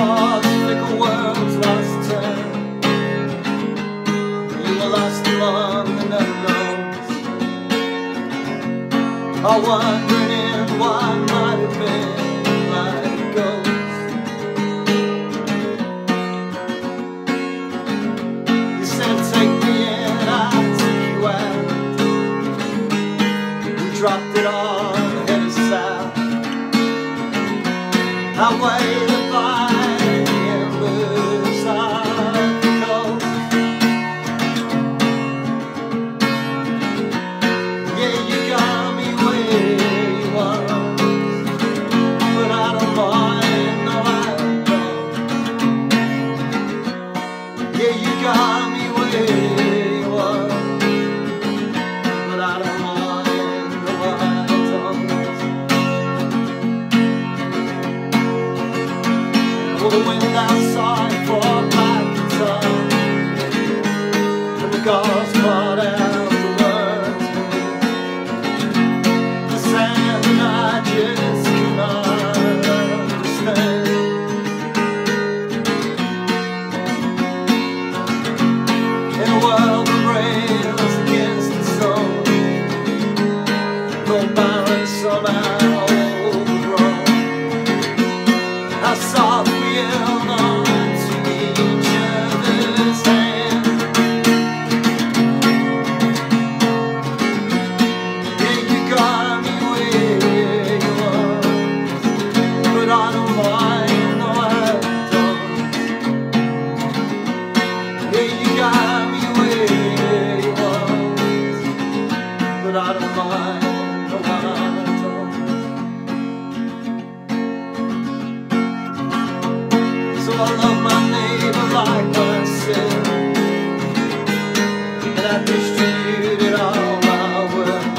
for the fickle world's last turn. You were lost among the unknowns, all wondering in what might have been like it goes. You said take me in, I took you out. We dropped it all and headed south. I waited by the embers of the coast. Yeah, you got me where you was, but I don't mind, no I don't. Yeah, you got me where you was, but I don't mind, no I don't. Well, the wind outside fought like the sun, and the gauze caught out the words for me. The sand and I just could not understand. In a world that rails against the sun, no balance somehow overgrown. How soft we held on to each other's hand. Yeah, you got me where you was, but I don't mind, no I don't. Yeah, you got me where you was, but I don't mind, no I don't. So I love my neighbor like myself, and I distributed all my wealth.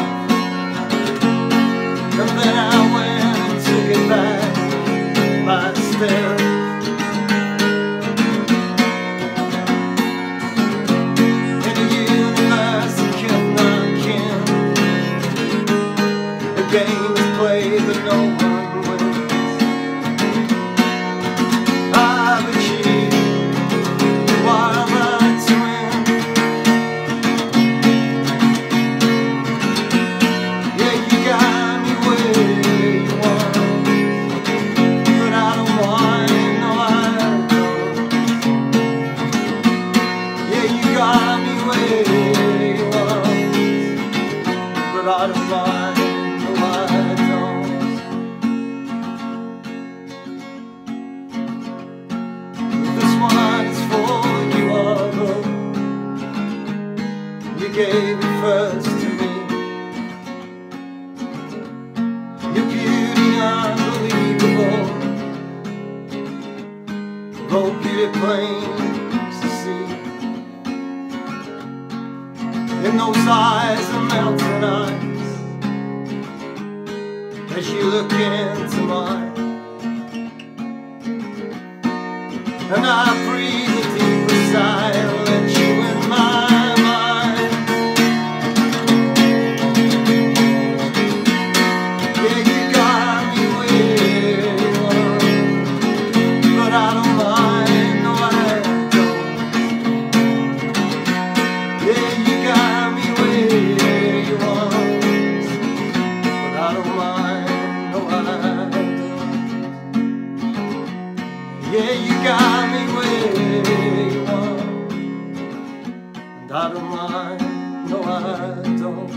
And then I went and took it back by stealth. In a universe that kept knocking, the game is played but no one wins. I've achieved what I'm right to win. Yeah, you got me where you want, but I don't mind, no I don't. Yeah, you got me where you want, but I don't mind, no I don't. This one is for you, although you gave it first to me. Your beauty unbelievable, though beauty plain to see. In those eyes are melting eyes, as you look into mine. And I breathe a deeper sigh and let you in my mind. Yeah, you got me where you are, but I don't mind, no I don't. Yeah, you got me where you are, but I don't mind, no I don't. Yeah, you got me where you are, and I don't mind, no I don't.